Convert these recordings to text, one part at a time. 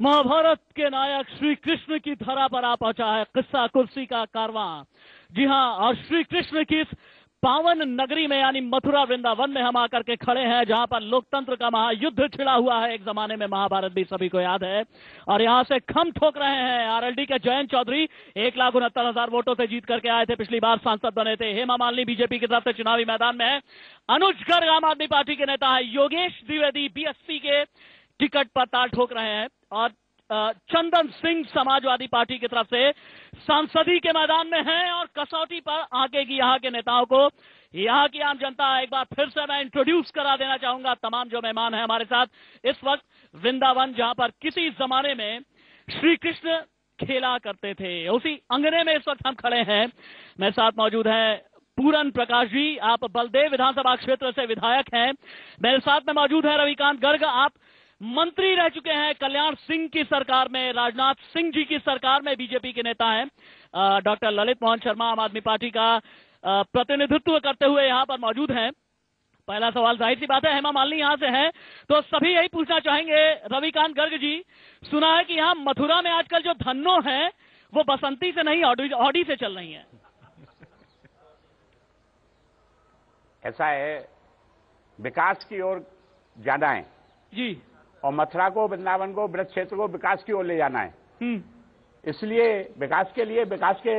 महाभारत के नायक श्री कृष्ण की धरा पर आ पहुंचा है किस्सा कुर्सी का कारवां। जी हां, और श्री कृष्ण की इस पावन नगरी में यानी मथुरा वृंदावन में हम आकर के खड़े हैं, जहां पर लोकतंत्र का महायुद्ध छिड़ा हुआ है। एक जमाने में महाभारत भी सभी को याद है। और यहां से खम ठोक रहे हैं आरएलडी के जयंत चौधरी। 1,69,000 वोटों से जीत करके आए थे, पिछली बार सांसद बने थे। हेमा मालिनी बीजेपी की तरफ से चुनावी मैदान में है। अनुज गर्ग आम आदमी पार्टी के नेता है। योगेश द्विवेदी बीएसपी के टिकट पर ताल ठोक रहे हैं। और चंदन सिंह समाजवादी पार्टी की तरफ से सांसदी के मैदान में हैं। और कसौटी पर आगे की यहाँ के नेताओं को, यहाँ की आम जनता, एक बार फिर से मैं इंट्रोड्यूस करा देना चाहूंगा तमाम जो मेहमान हैं हमारे साथ इस वक्त। वृंदावन जहां पर किसी जमाने में श्री कृष्ण खेला करते थे, उसी अंगने में इस वक्त हम खड़े हैं। मेरे साथ मौजूद है पूरन प्रकाश जी, आप बलदेव विधानसभा क्षेत्र से विधायक हैं। मेरे साथ में मौजूद है रविकांत गर्ग, आप मंत्री रह चुके हैं कल्याण सिंह की सरकार में, राजनाथ सिंह जी की सरकार में बीजेपी के नेता हैं। डॉक्टर ललित मोहन शर्मा आम आदमी पार्टी का प्रतिनिधित्व करते हुए यहां पर मौजूद हैं। पहला सवाल जाहिर सी बात है, हेमा मालिनी यहां से हैं, तो सभी यही पूछना चाहेंगे। रविकांत गर्ग जी, सुना है कि यहां मथुरा में आजकल जो धन्नो है वो बसंती से नहीं ऑडी से चल रही है। ऐसा है, विकास की ओर जाना है जी, और मथुरा को, वृंदावन को, ब्रज क्षेत्र को विकास की ओर ले जाना है। इसलिए विकास के लिए विकास के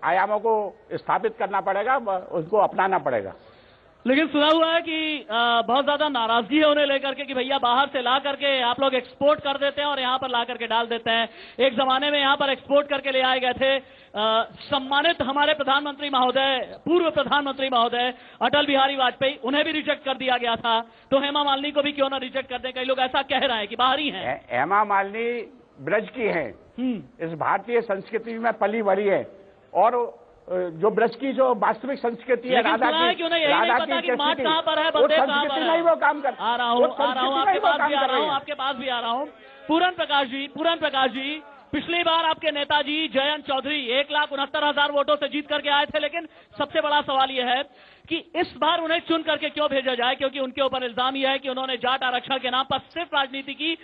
आयामों को स्थापित करना पड़ेगा, उसको अपनाना पड़ेगा। लेकिन सुना हुआ है कि बहुत ज्यादा नाराजगी है उन्हें लेकर के कि भैया बाहर से ला करके आप लोग एक्सपोर्ट कर देते हैं और यहाँ पर ला करके डाल देते हैं। एक जमाने में यहाँ पर एक्सपोर्ट करके ले आए गए थे सम्मानित हमारे प्रधानमंत्री महोदय, पूर्व प्रधानमंत्री महोदय अटल बिहारी वाजपेयी, उन्हें भी रिजेक्ट कर दिया गया था। तो हेमा मालिनी को भी क्यों ना रिजेक्ट कर दें? कई लोग ऐसा कह रहे हैं कि बाहरी हैं। हेमा मालिनी ब्रज की है, इस भारतीय संस्कृति में पली बड़ी है, और जो ब्रज की जो वास्तविक संस्कृति है, राधा की, राधा की माँ कहाँ पर है, बलदेव कहाँ पर है? नहीं वो काम कर, आ रहा हूँ आपके पास भी आ रहा हूँ। पूरन प्रकाश जी, पिछली बार आपके नेताजी जयंत चौधरी 1,69,000 वोटों से जीत करके आए थे। लेकिन सबसे बड़ा सवाल यह है कि इस बार उन्हें चुन करके क्यों भेजा जाए, क्योंकि उनके ऊपर इल्जाम यह है कि उन्होंने जाट आरक्षण के नाम पर सिर्फ राजनीति की।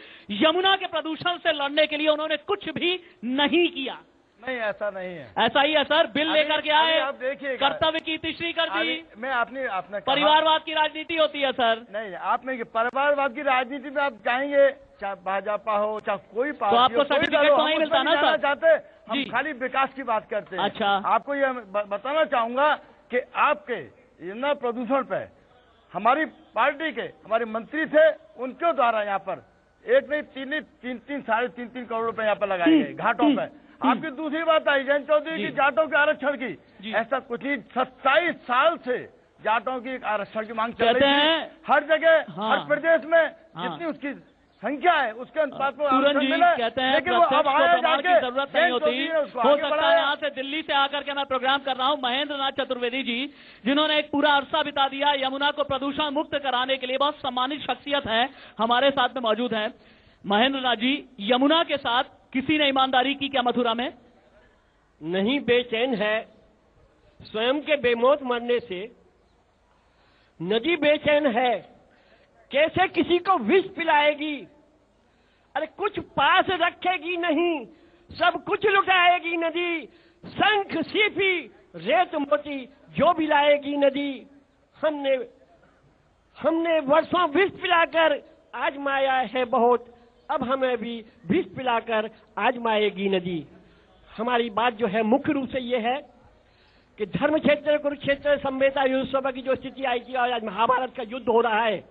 यमुना के प्रदूषण से लड़ने के लिए उन्होंने कुछ भी नहीं किया। नहीं, ऐसा नहीं है। ऐसा ही है सर, बिल लेकर के आए, आप देखिए, कर्तव्य की तीसरी कर दी। मैं आपने परिवारवाद की राजनीति होती है सर। नहीं, आपने परिवारवाद की राजनीति में आप चाहेंगे, चाहे भाजपा हो, चाहे कोई पार्टी, तो आपको सर्टिफिकेट तो नहीं मिलता ना सर? चाहते हम खाली विकास की बात करते हैं। अच्छा, आपको ये बताना चाहूंगा कि आपके यमुना प्रदूषण पे हमारी पार्टी के हमारे मंत्री थे, उनके द्वारा यहाँ पर एक नहीं तीन 3.5 करोड़ रुपए यहाँ पर लगाए गए घाटों पे। आपकी दूसरी बात आई जयंत चौधरी की जाटों के आरक्षण की, ऐसा कुछ नहीं, 27 साल से जाटों की आरक्षण की मांग चल रही है हर जगह, हर प्रदेश में जितनी उसकी संख्या है उसके अनुपात में आरक्षण मिला। कहते हैं लेकिन वो अब आया जाके जरूरत नहीं होती। हो सकता है यहाँ से दिल्ली से आकर के मैं प्रोग्राम कर रहा हूँ महेंद्र नाथ चतुर्वेदी जी, जिन्होंने एक पूरा अरसा बिता दिया यमुना को प्रदूषण मुक्त कराने के लिए, बहुत सम्मानित शख्सियत है, हमारे साथ में मौजूद है। महेंद्र नाथ जी, यमुना के साथ किसी ने ईमानदारी की क्या मथुरा में? नहीं, बेचैन है स्वयं के बेमौत मरने से। नदी बेचैन है, कैसे किसी को विष पिलाएगी? अरे कुछ पास रखेगी नहीं, सब कुछ लुटाएगी नदी। शंख सीपी रेत मोती जो भी लाएगी नदी। हमने वर्षों विष पिलाकर आजमाया है बहुत, अब हमें भी विष पिलाकर आजमाएगी नदी। हमारी बात जो है मुख्य रूप से ये है कि धर्म क्षेत्र, कुरुक्षेत्र, संवेता युद्ध की जो स्थिति आई थी और आज महाभारत का युद्ध हो रहा है।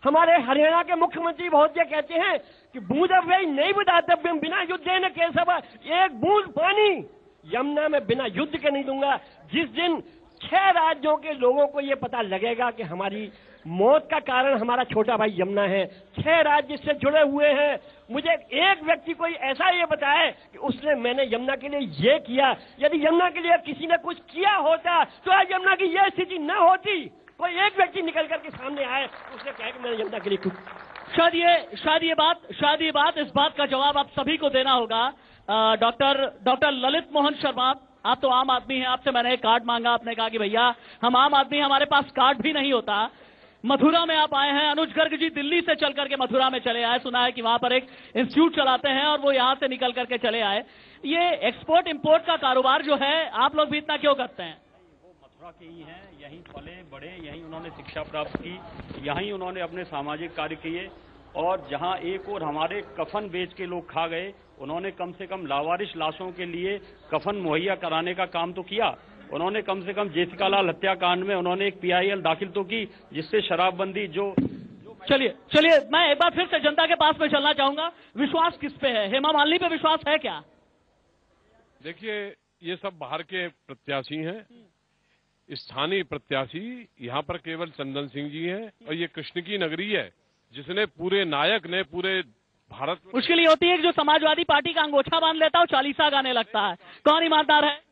हमारे हरियाणा के मुख्यमंत्री बहुत ये कहते हैं कि बूंदव्यय नहीं बुदातव्यम बिना युद्धेन केशव, एक बूंद पानी यमुना में बिना युद्ध के नहीं दूंगा। जिस दिन 6 राज्यों के लोगों को ये पता लगेगा कि हमारी मौत का कारण हमारा छोटा भाई यमुना है, 6 राज्य इससे जुड़े हुए हैं, मुझे एक व्यक्ति कोई ऐसा ये बताए कि उसने मैंने यमुना के लिए ये किया। यदि यमुना के लिए किसी ने कुछ किया होता तो आज यमुना की ये स्थिति न होती। कोई एक व्यक्ति निकल करके सामने आए, उसने कहा कि मैंने यमुना के लिए कुछ। शायद ये बात इस बात का जवाब आप सभी को देना होगा। डॉक्टर ललित मोहन शर्मा, आप तो आम आदमी हैं, आपसे मैंने एक कार्ड मांगा, आपने कहा कि भैया हम आम आदमी, हमारे पास कार्ड भी नहीं होता। मथुरा में आप आए हैं। अनुज गर्ग जी दिल्ली से चल करके मथुरा में चले आए, सुना है कि वहां पर एक इंस्टीट्यूट चलाते हैं और वो यहां से निकल करके चले आए। ये एक्सपोर्ट इंपोर्ट का कारोबार जो है आप लोग भी इतना क्यों करते हैं? वो मथुरा के ही हैं, यहीं पले बड़े, यहीं उन्होंने शिक्षा प्राप्त की, यहीं उन्होंने अपने सामाजिक कार्य किए। और जहां एक और हमारे कफन बेच के लोग खा गए, उन्होंने कम से कम लावारिश लाशों के लिए कफन मुहैया कराने का काम तो किया। उन्होंने कम से कम जेसिका लाल हत्याकांड में उन्होंने एक PIL दाखिल तो की, जिससे शराबबंदी जो चलिए मैं एक बार फिर से जनता के पास में चलना चाहूंगा। विश्वास किस पे है? हेमा मालिनी पे विश्वास है क्या? देखिए, ये सब बाहर के प्रत्याशी हैं। स्थानीय प्रत्याशी यहाँ पर केवल चंदन सिंह जी हैं और ये कृष्ण की नगरी है जिसने पूरे नायक ने पूरे भारत मुश्किल ये होती है कि जो समाजवादी पार्टी का अंगोछा बांध लेता है वो चालीसा गाने लगता है। कौन ईमानदार है?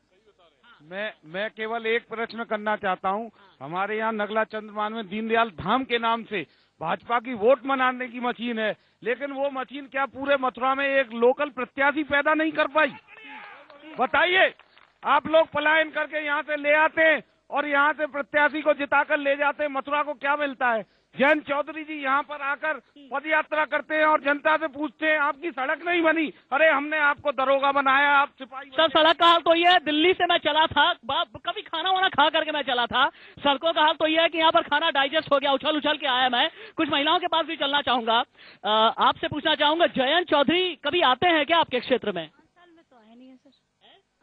मैं केवल एक प्रश्न करना चाहता हूं। हमारे यहाँ नगला चंद्रमान में दीनदयाल धाम के नाम से भाजपा की वोट मनाने की मशीन है, लेकिन वो मशीन क्या पूरे मथुरा में एक लोकल प्रत्याशी पैदा नहीं कर पाई? बताइए। आप लोग पलायन करके यहाँ से ले आते हैं और यहाँ से प्रत्याशी को जिताकर ले जाते हैं। मथुरा को क्या मिलता है? जयंत चौधरी जी यहाँ पर आकर पद यात्रा करते हैं और जनता से पूछते हैं आपकी सड़क नहीं बनी। अरे हमने आपको दरोगा बनाया, आप सिपाही। सर सड़क का हाल तो ये है, दिल्ली से मैं चला था, कभी खाना वाना खा करके मैं चला था। सड़कों का हाल तो ये है कि यहाँ पर खाना डाइजेस्ट हो गया, उछल उछल के आया। मैं कुछ महिलाओं के पास भी चलना चाहूंगा। आपसे पूछना चाहूंगा, जयंत चौधरी कभी आते हैं क्या आपके क्षेत्र में? साल में तो आए नहीं है सर,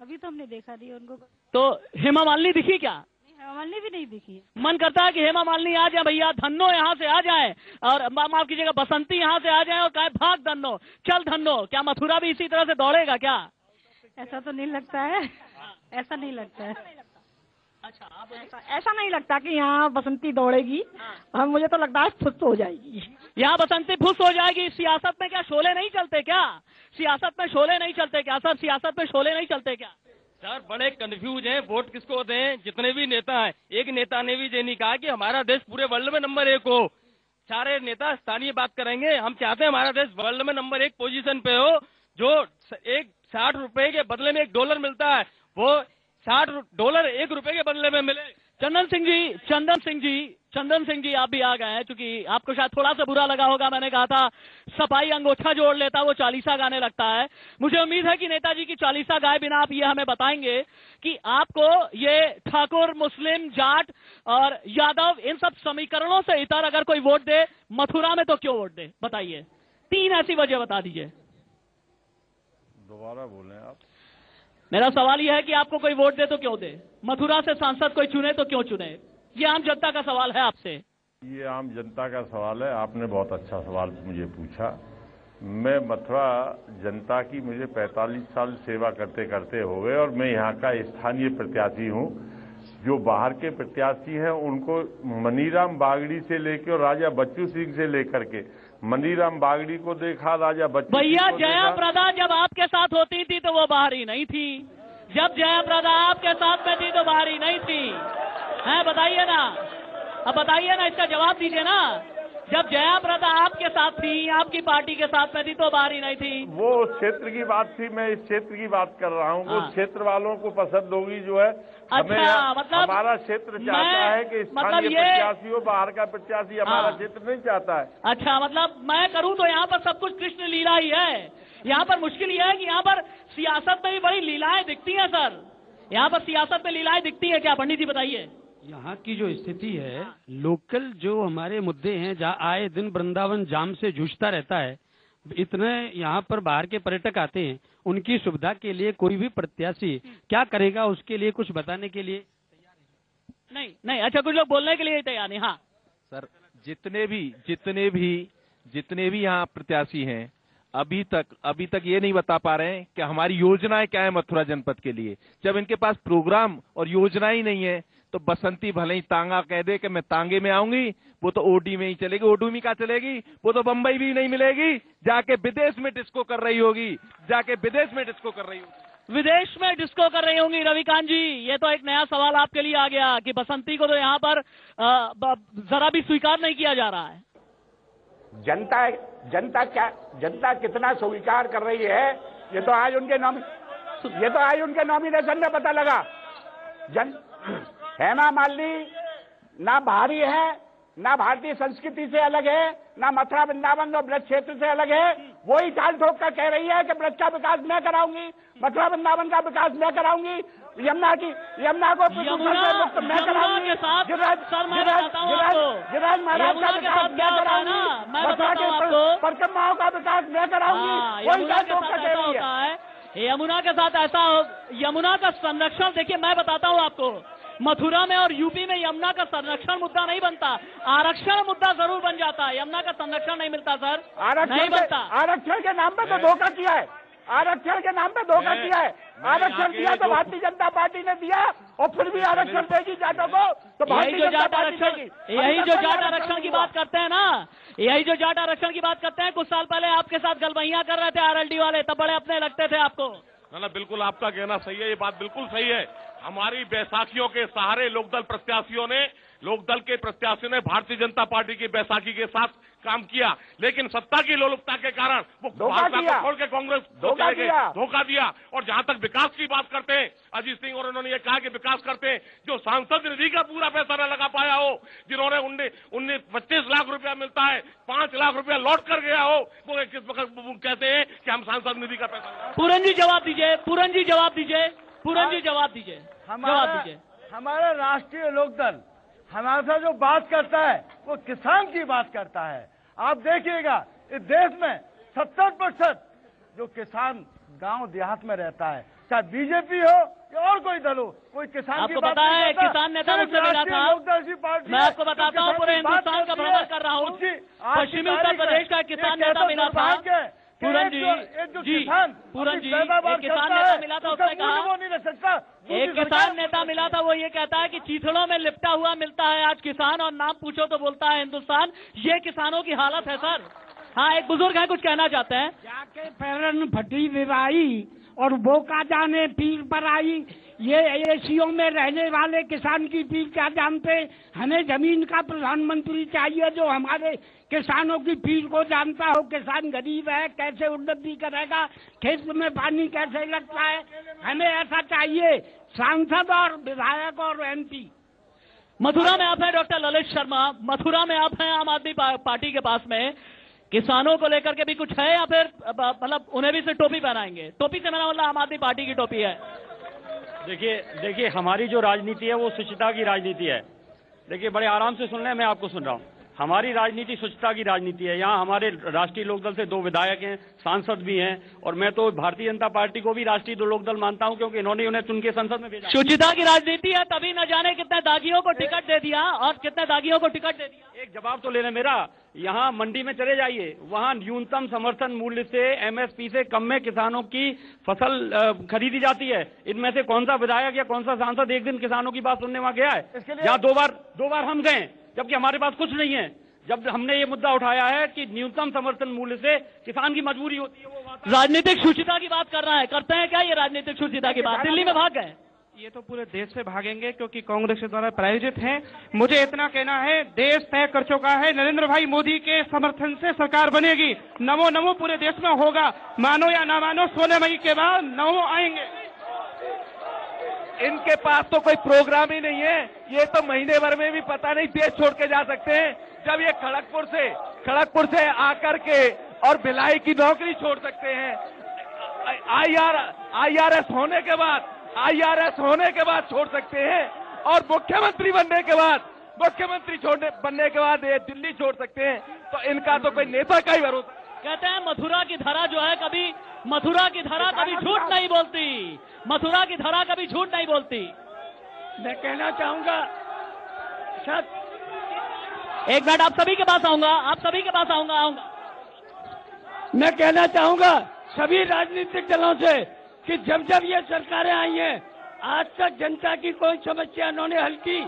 अभी तो हमने देखा नहीं उनको। तो हेमा मालिनी दिखी क्या? हेमा मालिनी भी नहीं दिखी है। मन करता है कि हेमा मालिनी आ जाए भैया, धन्नो यहाँ से आ जाए, और माफ कीजिएगा बसंती यहाँ से आ जाए और कहे भाग धन्नो, चल धन्नो। क्या मथुरा भी इसी तरह से दौड़ेगा क्या? ऐसा तो नहीं लगता है, ऐसा नहीं लगता है। अच्छा, आप ऐसा नहीं लगता कि यहाँ बसंती दौड़ेगी। हम मुझे तो लगता है फुस हो जाएगी। यहाँ बसंती फुस हो जाएगी। सियासत में क्या शोले नहीं चलते क्या? सियासत में शोले नहीं चलते क्या सर? सियासत में शोले नहीं चलते क्या? सर बड़े कंफ्यूज हैं, वोट किसको दें। जितने भी नेता हैं, एक नेता ने भी ये नहीं कहा कि हमारा देश पूरे वर्ल्ड में नंबर 1 हो। सारे नेता स्थानीय बात करेंगे। हम चाहते हैं हमारा देश वर्ल्ड में नंबर 1 पोजीशन पे हो। जो एक 60 रुपए के बदले में $1 मिलता है, वो $60 1 रुपए के बदले में मिले। चंदन सिंह जी आप भी आ गए हैं। चूंकि आपको शायद थोड़ा सा बुरा लगा होगा, मैंने कहा था सफाई अंगोछा जोड़ लेता वो चालीसा गाने लगता है। मुझे उम्मीद है कि नेताजी की चालीसा गाए बिना आप ये हमें बताएंगे कि आपको ये ठाकुर, मुस्लिम, जाट और यादव इन सब समीकरणों से इतर अगर कोई वोट दे मथुरा में तो क्यों वोट दे? बताइए, 3 ऐसी वजह बता दीजिए। दोबारा बोलें आप। मेरा सवाल यह है कि आपको कोई वोट दे तो क्यों दे? मथुरा से सांसद कोई चुने तो क्यों चुने? ये आम जनता का सवाल है आपसे। ये आम जनता का सवाल है। आपने बहुत अच्छा सवाल मुझे पूछा। मैं मथुरा जनता की, मुझे 45 साल सेवा करते करते हो गए और मैं यहाँ का स्थानीय प्रत्याशी हूँ। जो बाहर के प्रत्याशी हैं उनको मनीराम बागड़ी से लेकर और राजा बच्चू सिंह से लेकर के, मनीराम बागड़ी को देखा, राजा बच्चू भैया जया प्रदा जब आपके साथ होती थी तो वो बाहरी नहीं थी। जब जया प्रदा आपके साथ में थी तो बाहरी नहीं थी। है बताइए ना, अब बताइए ना, इसका जवाब दीजिए ना। जब जया प्रदा आपके साथ थी, आपकी पार्टी के साथ में थी तो बाहरी नहीं थी। वो उस क्षेत्र की बात थी, मैं इस क्षेत्र की बात कर रहा हूँ। वो क्षेत्र वालों को पसंद होगी जो है। अच्छा, मतलब हमारा क्षेत्र चाहता है कि स्थानीय प्रत्याशी हो, बाहर का प्रत्याशी हमारा क्षेत्र नहीं चाहता है। अच्छा, मतलब मैं करूँ तो यहाँ पर सब कुछ कृष्ण लीला ही है। यहाँ पर मुश्किल यह है कि यहाँ पर सियासत में भी बड़ी लीलाएं दिखती हैं सर। यहाँ पर सियासत में लीलाएं दिखती है क्या? पंडित जी बताइए। यहाँ की जो स्थिति है, लोकल जो हमारे मुद्दे हैं, जहाँ आए दिन वृंदावन जाम से जूझता रहता है, इतने यहाँ पर बाहर के पर्यटक आते हैं, उनकी सुविधा के लिए कोई भी प्रत्याशी क्या करेगा उसके लिए कुछ बताने के लिए नहीं। अच्छा, कुछ लोग बोलने के लिए तैयार नहीं। हाँ सर, जितने भी यहाँ प्रत्याशी हैं अभी तक ये नहीं बता पा रहे हैं कि हमारी योजनाएं क्या है मथुरा जनपद के लिए। जब इनके पास प्रोग्राम और योजना ही नहीं है तो बसंती भले ही तांगा कह दे कि मैं तांगे में आऊंगी, वो तो ओडी में ही चलेगी। ओडी में क्या चलेगी? वो तो बंबई भी नहीं मिलेगी, जाके विदेश में डिस्को कर रही होगी। विदेश में डिस्को कर रही होंगी। रविकांत जी, ये तो एक नया सवाल आपके लिए आ गया कि बसंती को तो यहाँ पर जरा भी स्वीकार नहीं किया जा रहा है। जनता कितना स्वीकार कर रही है ये तो आज उनके नॉमिनेशन में पता लगा। हेमा मालिनी ना बाहरी है ना भारतीय संस्कृति से अलग है, ना मथुरा वृंदावन और ब्रज क्षेत्र से अलग है। वही चाल ठोक कर कह रही है कि ब्रज का विकास मैं कराऊंगी, मथुरा वृंदावन का विकास मैं कराऊंगी, यमुना को प्रदूषण से मुक्त मैं कराऊंगी, गिरिराज महाराज का विकास मैं कराऊंगी, मथुरा के परिक्रमाओं का विकास मैं कराऊंगी। वही चाल ठोक कर कह रही है। यमुना के साथ ऐसा हो, यमुना का संरक्षण देखिए, मैं बताता हूँ आपको, मथुरा में और यूपी में यमुना का संरक्षण मुद्दा नहीं बनता, आरक्षण मुद्दा जरूर बन जाता है। यमुना का संरक्षण नहीं मिलता सर, नहीं बनता। आरक्षण के नाम पे तो धोखा किया है, आरक्षण के नाम पे धोखा किया है। आरक्षण दिया तो भारतीय जनता पार्टी ने दिया, और फिर भी आरक्षण देगी जाटों को, तो भारतीय जनता पार्टी देगी। यही जो जाट आरक्षण की बात करते हैं ना, यही जो जाट आरक्षण की बात करते हैं, कुछ साल पहले आपके साथ गलबैया कर रहे थे आरएलडी वाले, तब बड़े अपने लगते थे आपको। ना बिल्कुल आपका कहना सही है, ये बात बिल्कुल सही है। हमारी बैसाखियों के सहारे लोकदल के प्रत्याशियों ने भारतीय जनता पार्टी की बैसाखी के साथ काम किया, लेकिन सत्ता की लोलुपता के कारण वो भाजपा को छोड़ के कांग्रेस को चले गए, धोखा दिया। और जहां तक विकास की बात करते हैं, अजीत सिंह और उन्होंने ये कहा कि विकास करते हैं, जो सांसद निधि का पूरा पैसा न लगा पाया हो, जिन्होंने 25 लाख रुपया मिलता है, 5 लाख रुपया लौट कर गया हो, वो किस वक्त कहते हैं कि हम सांसद निधि का पैसा। पूरन जी जवाब दीजिए, पूरन जी जवाब दीजिए, पूरन जी जवाब दीजिए, जवाब दीजिए। हमारा राष्ट्रीय लोकदल हमेशा जो बात करता है वो किसान की बात करता है। आप देखिएगा इस देश में 70% जो किसान गांव देहात में रहता है, चाहे बीजेपी हो या और कोई दल हो, कोई किसान की बात नहीं करता। किसान नेता मुझसे मिला था, मैं आपको बताता हूँ, पूरे हिंदुस्तान का भ्रमण कर रहा हूँ, पश्चिमी उत्तर प्रदेश का किसान नेता मिला था, पूरन जी, पूरन जी, एक किसान नेता मिला था, उसने कहा, एक किसान नेता मिला था, वो ये कहता है कि चीथड़ों में लिपटा हुआ मिलता है आज किसान, और नाम पूछो तो बोलता है हिंदुस्तान। ये किसानों की हालत है सर। हाँ, एक बुजुर्ग है, कुछ कहना चाहते हैं। जाके पैरन फटी विवाही और वो का जाने पीर पर आई, ये एशियो में रहने वाले किसान की पीर क्या जानते। हमें जमीन का प्रधानमंत्री चाहिए जो हमारे किसानों की पीर को जानता हो। किसान गरीब है, कैसे उन्नति करेगा, खेत में पानी कैसे लगता है, हमें ऐसा चाहिए सांसद और विधायक और MP। मथुरा में आप हैं डॉक्टर ललित शर्मा, मथुरा में आप हैं आम आदमी पार्टी के पास में, किसानों को लेकर के भी कुछ है या फिर मतलब उन्हें भी से टोपी पहनाएंगे? टोपी से मेरा मतलब आम आदमी पार्टी की टोपी है। देखिए हमारी जो राजनीति है वो स्वच्छता की राजनीति है। देखिए बड़े आराम से सुन लें, मैं आपको सुन रहा हूँ। हमारी राजनीति स्वच्छता की राजनीति है। यहाँ हमारे राष्ट्रीय लोकदल से 2 विधायक हैं, सांसद भी हैं, और मैं तो भारतीय जनता पार्टी को भी राष्ट्रीय लोकदल मानता हूँ, क्योंकि इन्होंने उन्हें चुन के संसद में भेजा। शुचिता की राजनीति है, तभी न जाने कितने दागियों को टिकट दे दिया और कितने दागियों को टिकट दे दिया। एक जवाब तो लेना मेरा। यहाँ मंडी में चले जाइए, वहाँ न्यूनतम समर्थन मूल्य से MSP से कम में किसानों की फसल खरीदी जाती है। इनमें से कौन सा विधायक या कौन सा सांसद एक दिन किसानों की बात सुनने वहाँ गया है? यहाँ 2 बार हम गए, जबकि हमारे पास कुछ नहीं है। जब हमने ये मुद्दा उठाया है कि न्यूनतम समर्थन मूल्य से किसान की मजबूरी होती है, वो राजनीतिक शुचिता की बात कर रहा है, करते हैं क्या ये राजनीतिक शुचिता की बात? दिल्ली में भाग गए। ये तो पूरे देश से भागेंगे क्योंकि कांग्रेस के द्वारा प्रायोजित है। मुझे इतना कहना है, देश तय कर चुका है, नरेंद्र भाई मोदी के समर्थन से सरकार बनेगी। नमो नमो पूरे देश में होगा, मानो या ना मानो, 16 मई के बाद नमो आएंगे। इनके पास तो कोई प्रोग्राम ही नहीं है, ये तो महीने भर में भी पता नहीं देश छोड़ के जा सकते हैं। जब ये खड़गपुर से आकर के और भिलाई की नौकरी छोड़ सकते हैं, IRS होने के बाद छोड़ सकते हैं, और मुख्यमंत्री बनने के बाद ये दिल्ली छोड़ सकते हैं, तो इनका तो कोई नेता का ही भरोसा। कहते हैं मथुरा की धरा जो है कभी झूठ नहीं बोलती, मथुरा की धरा कभी झूठ नहीं बोलती। मैं कहना चाहूंगा सर, एक मिनट, आप सभी के पास आऊंगा। मैं कहना चाहूंगा सभी राजनीतिक दलों से कि जब ये सरकारें आई हैं, आज तक जनता की कोई समस्या इन्होंने हल की।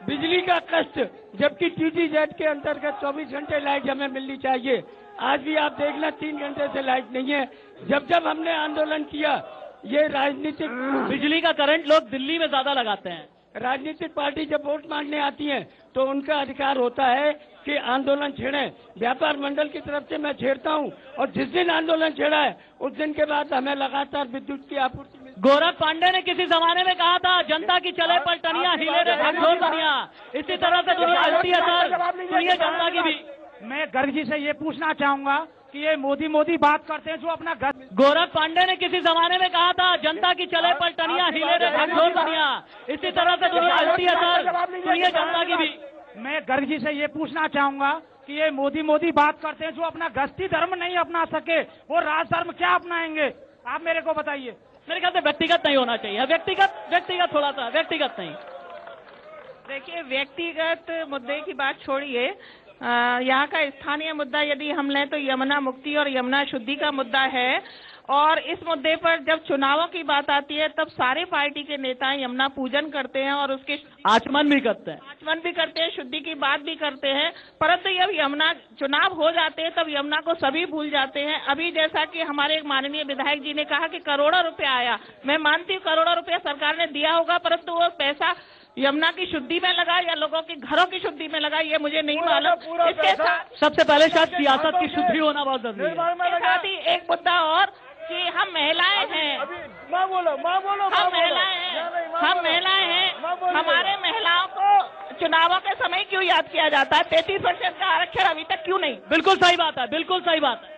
बिजली का कष्ट, जबकि TTZ के अंतर्गत 24 घंटे लाइट हमें मिलनी चाहिए, आज भी आप देखना 3 घंटे से लाइट नहीं है। जब हमने आंदोलन किया, ये राजनीतिक बिजली का करंट लोग दिल्ली में ज्यादा लगाते हैं। राजनीतिक पार्टी जब वोट मांगने आती है तो उनका अधिकार होता है कि आंदोलन छेड़े। व्यापार मंडल की तरफ से मैं छेड़ता हूं, और जिस दिन आंदोलन छेड़ा है उस दिन के बाद हमें लगातार विद्युत की आपूर्ति गोरख पांडे ने किसी जमाने में कहा था, जनता की चले पर टनिया, हिले रे झकझोर दुनिया। इसी तरह से दुनिया हिलती है सर, सुनिए जनता की भी। मैं गर्ग जी से ये पूछना चाहूंगा कि ये मोदी बात करते हैं जो अपना घर। गोरख पांडे ने किसी जमाने में कहा था, जनता की चले पर टनिया, हिले रे झकझोर दुनिया। इसी तरह से दुनिया हिलती है सर, सुनिए जनता की भी। मैं गर्ग जी से ये पूछना चाहूंगा कि ये मोदी बात करते हैं जो अपना गस्ती धर्म नहीं अपना सके, वो राज धर्म क्या अपनाएंगे? आप मेरे को बताइए। मेरे ख्याल से व्यक्तिगत नहीं होना चाहिए, व्यक्तिगत थोड़ा सा व्यक्तिगत नहीं। देखिए, व्यक्तिगत मुद्दे की बात छोड़िए, यहाँ का स्थानीय मुद्दा यदि हम लें तो यमुना मुक्ति और यमुना शुद्धि का मुद्दा है। और इस मुद्दे पर जब चुनावों की बात आती है तब सारे पार्टी के नेता यमुना पूजन करते हैं और उसके आचमन भी करते हैं, शुद्धि की बात भी करते हैं। परंतु जब यमुना चुनाव हो जाते हैं तब यमुना को सभी भूल जाते हैं। अभी जैसा कि हमारे एक माननीय विधायक जी ने कहा कि करोड़ों रुपया आया, मैं मानती हूँ करोड़ों रुपया सरकार ने दिया होगा, परंतु वो पैसा यमुना की शुद्धि में लगा या लोगों के घरों की शुद्धि में लगा, ये मुझे नहीं मालूम। इसके साथ सबसे पहले शायद सियासत की शुद्धि होना बहुत जरूरी है। इसके साथ ही एक मुद्दा और कि हम महिलाएं हैं, हम महिलाएं हैं, हमारे महिलाओं को चुनावों के समय क्यों याद किया जाता है? 33% का आरक्षण अभी तक क्यों नहीं? बिल्कुल सही बात है, बिल्कुल सही बात है।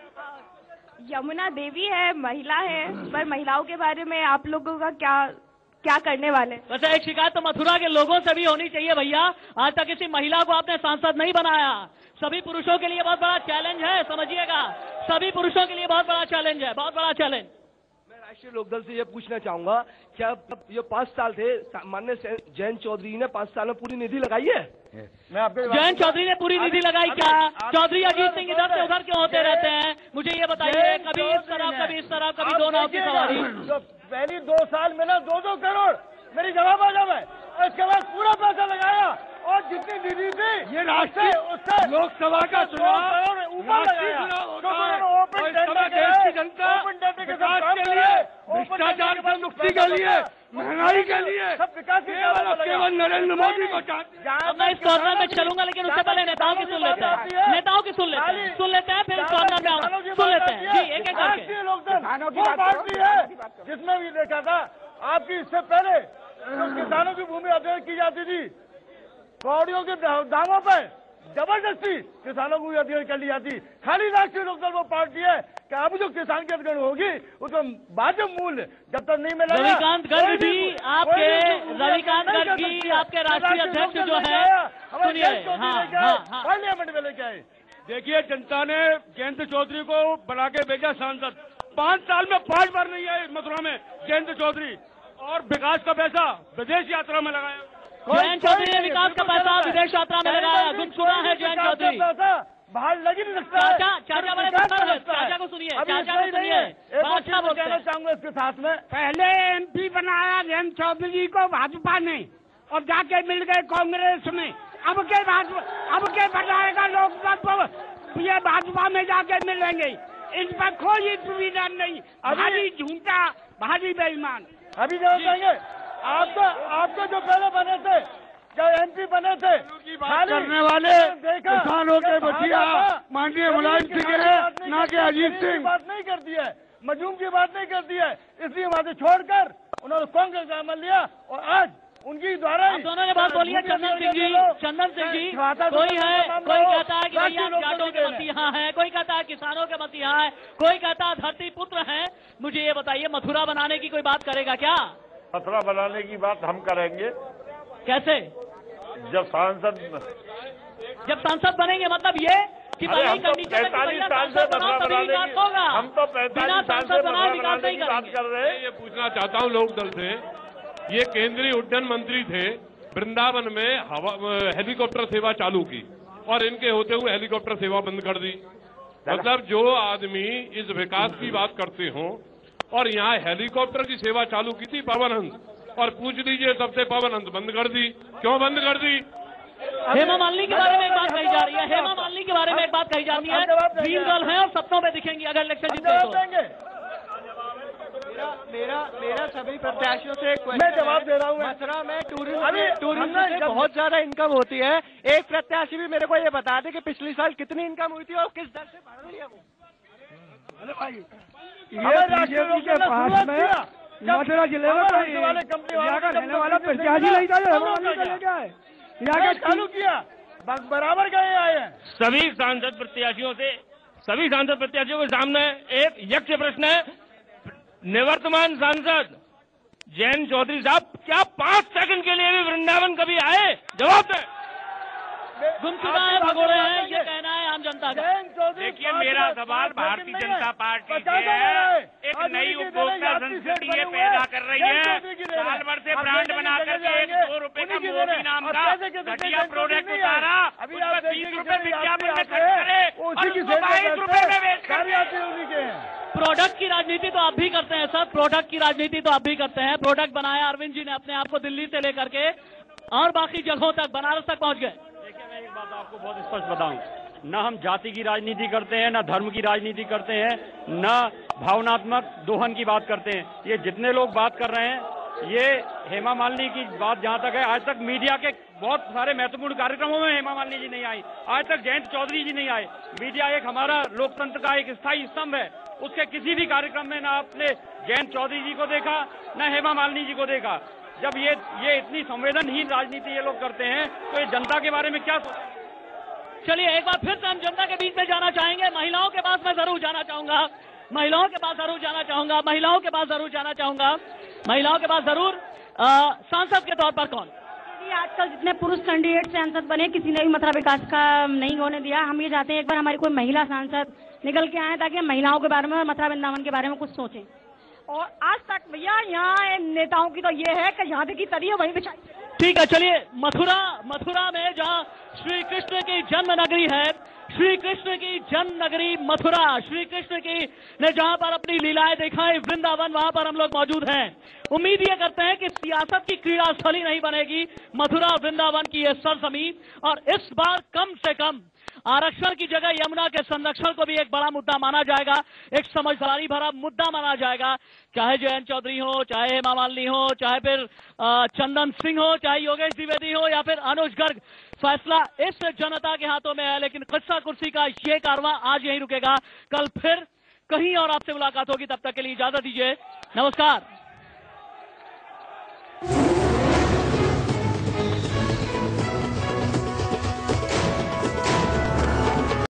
यमुना देवी है, महिला है, पर महिलाओं के बारे में आप लोगों का क्या करने वाले? वैसे एक शिकायत तो मथुरा के लोगों से भी होनी चाहिए भैया, आज तक किसी महिला को आपने सांसद नहीं बनाया। सभी पुरुषों के लिए बहुत बड़ा चैलेंज है, समझिएगा, सभी पुरुषों के लिए बहुत बड़ा चैलेंज है, बहुत बड़ा चैलेंज। मैं राष्ट्रीय लोकदल से ये पूछना चाहूंगा, क्या ये 5 साल थे, माननीय जयंत चौधरी ने 5 साल में पूरी निधि लगाई है? जयंत चौधरी ने पूरी निधि लगाई क्या? चौधरी अजीत सिंह इधर से उधर क्यों होते रहते हैं? मुझे ये बताइए, कभी इस तरह कभी दो नाव की सवारी। पहली 2 साल में ना 2-2 करोड़ मेरी जवाब आ जाए, और इसके बाद पूरा पैसा लगाया और जितनी निधि थी ये राष्ट्रीय उससे लोकसभा का चुनाव ऊपर लगाया। ओपन टेंडर के जनता भ्रष्टाचार से मुक्ति के लिए, महंगाई के लिए, सब विकास केवल नरेंद्र मोदी को चाहते। मैं इस कॉर्नर में चलूंगा, लेकिन उससे पहले नेताओं की सुन लेते हैं, फिर इस कॉर्नर में सुन लेते हैं जी, एक एक राष्ट्रीय लोकदल वो पार्टी है जिसमें भी देखा था आपकी इससे पहले किसानों की भूमि अधिग्रहण की जाती थी, कौड़ियों के दामों पर जबरदस्ती किसानों को भी अधिग्रहण कर ली जाती। खाली राष्ट्रीय लोकदल वो पार्टी है कि अब जो किसान की अधिग्रहण होगी उसको वाजिब मूल्य जब तक नहीं मिलेगा। रविकांत गर्ग जी आपके राष्ट्रीय अध्यक्ष जो है, सुनिए, पार्लियामेंट में लेके आए। देखिए, जनता ने जयंत चौधरी को बना के भेजा सांसद, 5 साल में 5 बार नहीं आए मथुरा में जयंत चौधरी, और विकास का पैसा विदेश यात्रा में लगाया। जयंत चौधरी ने विकास का पैसा विदेश यात्रा में लगाया, गुमसुना है जयंत चौधरी। बाहर लगी नहीं लगता। चाचा को सुनिए, कहना चाहूंगा इसके साथ में, पहले MP बनाया जयंत चौधरी को भाजपा ने और जाके मिल गए कांग्रेस में। अब के बनाएगा लोकदल, ये भाजपा में जाके मिलेंगे। इन पर कोई सुविधा नहीं, भारी झूठा, भारी बेईमान। अभी जवाब देंगे। आपको जो पहले बने थे, जब MP बने थे, करने वाले किसानों के बचिया माननीय मुलायम सिंह है, ना कि अजीत सिंह। बात नहीं करती है, मजूम की बात नहीं करती है, इसलिए वहां से छोड़कर उन्होंने कांग्रेस का अमल लिया और आज उनकी द्वारा दोनों ने बात बोली है। चंदन सिंह जी, कोई कहता है कि भैया जाटों के मसीहा है, कोई कहता है किसानों के मसीहा है, कोई कहता है धरती पुत्र है। मुझे ये बताइए, मथुरा बनाने की कोई बात करेगा क्या? मथुरा बनाने की बात हम करेंगे। कैसे? जब सांसद बनेंगे, मतलब ये कि हम तो 45 साल से मथुरा बनाने की, हम तो 45 साल से मथुरा बनाने की बात कर रहे हैं। ये पूछना चाहता हूँ लोकदल से, ये केंद्रीय उड्डयन मंत्री थे, वृंदावन में हेलीकॉप्टर सेवा चालू की और इनके होते हुए हेलीकॉप्टर सेवा बंद कर दी। मतलब जो आदमी इस विकास की बात करते हो और यहाँ हेलीकॉप्टर की सेवा चालू की थी पवन हंस, और पूछ लीजिए सबसे पवन हंस बंद कर दी। क्यों बंद कर दी? हेमा मालिनी के बारे में एक बात कही जा रही है, हेमा मालिनी के बारे में एक बात कही जा रही है, ड्रीम गर्ल है और सपनों में दिखेंगी अगर इलेक्शन जीते तो। मेरा सभी प्रत्याशियों से मैं जवाब दे रहा हूँ। मथुरा में टूरिज्म से बहुत ज्यादा इनकम होती है। एक प्रत्याशी भी मेरे को ये बता दे कि पिछले साल कितनी इनकम हुई थी और किस दर से बढ़ रही है वो। ये बीजेपी के पास में मथुरा जिले में यहाँ का रहने वाला प्रत्याशी नहीं था, यहाँ का चालू किया, बराबर गए आए हैं। सभी सांसद प्रत्याशियों के सामने एक यक्ष प्रश्न है। निवर्तमान सांसद जयंत चौधरी साहब, क्या 5 सेकंड के लिए भी वृंदावन कभी आए? जवाब दें। गुमशुदा है, भगोड़े हैं, ये कहना है आम जनता का। देखिए, मेरा सवाल भारतीय जनता पार्टी से है। एक नई उपभोक्ता संस्कृति ये पैदा कर रही है, साल भर से ब्रांड बना करके 1-2 रुपए का मोदी नाम का घटिया प्रोडक्ट उतारा, उस पर 20 रुपए विज्ञापन में खर्च करे और उसको 22 रुपए में बेच करे। प्रोडक्ट की राजनीति तो आप भी करते हैं सर, प्रोडक्ट की राजनीति तो आप भी करते हैं। प्रोडक्ट बनाया अरविंद जी ने अपने आप को, दिल्ली से लेकर के और बाकी जगहों तक, बनारस तक पहुंच गए। देखिए, मैं एक बात आपको बहुत स्पष्ट बताऊं, न हम जाति की राजनीति करते हैं, न धर्म की राजनीति करते हैं, न भावनात्मक दोहन की बात करते हैं। ये जितने लोग बात कर रहे हैं, ये हेमा मालिनी की बात जहां तक है, आज तक मीडिया के बहुत सारे महत्वपूर्ण कार्यक्रमों में हेमा मालिनी जी नहीं आई, आज तक जयंत चौधरी जी नहीं आए। मीडिया एक हमारा लोकतंत्र का एक स्थायी स्तंभ है, उसके किसी भी कार्यक्रम में ना आपने जयंत चौधरी जी को देखा, न हेमा मालिनी जी को देखा। जब ये इतनी संवेदनहीन राजनीति ये लोग करते हैं, तो ये जनता के बारे में क्या चलिए एक बार फिर से हम जनता के बीच में जाना चाहेंगे। महिलाओं के पास मैं जरूर जाना चाहूंगा, महिलाओं के पास जरूर जाना चाहूंगा, महिलाओं के पास जरूर जाना चाहूंगा, महिलाओं के पास जरूर। सांसद के तौर पर कौन? आजकल जितने पुरुष कैंडिडेट सांसद बने, किसी ने भी मथुरा विकास का नहीं होने दिया। हम ये चाहते हैं एक बार हमारी कोई महिला सांसद निकल के आए, ताकि हम महिलाओं के बारे में, मथुरा वृंदावन के बारे में कुछ सोचें। और आज तक भैया यहाँ नेताओं की तो ये है कि यहाँ की तरी है वहीं बिछाई। ठीक है, चलिए मथुरा में जहाँ श्री कृष्ण की जन्म नगरी है, श्री कृष्ण की जन्म नगरी मथुरा, श्री कृष्ण की ने जहाँ पर अपनी लीलाएं दिखाई, वृंदावन, वहाँ पर हम लोग मौजूद हैं। उम्मीद ये करते हैं कि सियासत की क्रीड़ा स्थली नहीं बनेगी मथुरा वृंदावन की ये सरजमीन, और इस बार कम से कम आरक्षण की जगह यमुना के संरक्षण को भी एक बड़ा मुद्दा माना जाएगा, एक समझदारी भरा मुद्दा माना जाएगा। चाहे जयंत चौधरी हो, चाहे हेमा मालिनी हो, चाहे फिर चंदन सिंह हो, चाहे योगेश द्विवेदी हो, या फिर अनुज गर्ग, फैसला इस जनता के हाथों में है। लेकिन किस्सा कुर्सी का ये कारवां आज यहीं रुकेगा, कल फिर कहीं और आपसे मुलाकात होगी। तब तक के लिए इजाजत दीजिए, नमस्कार।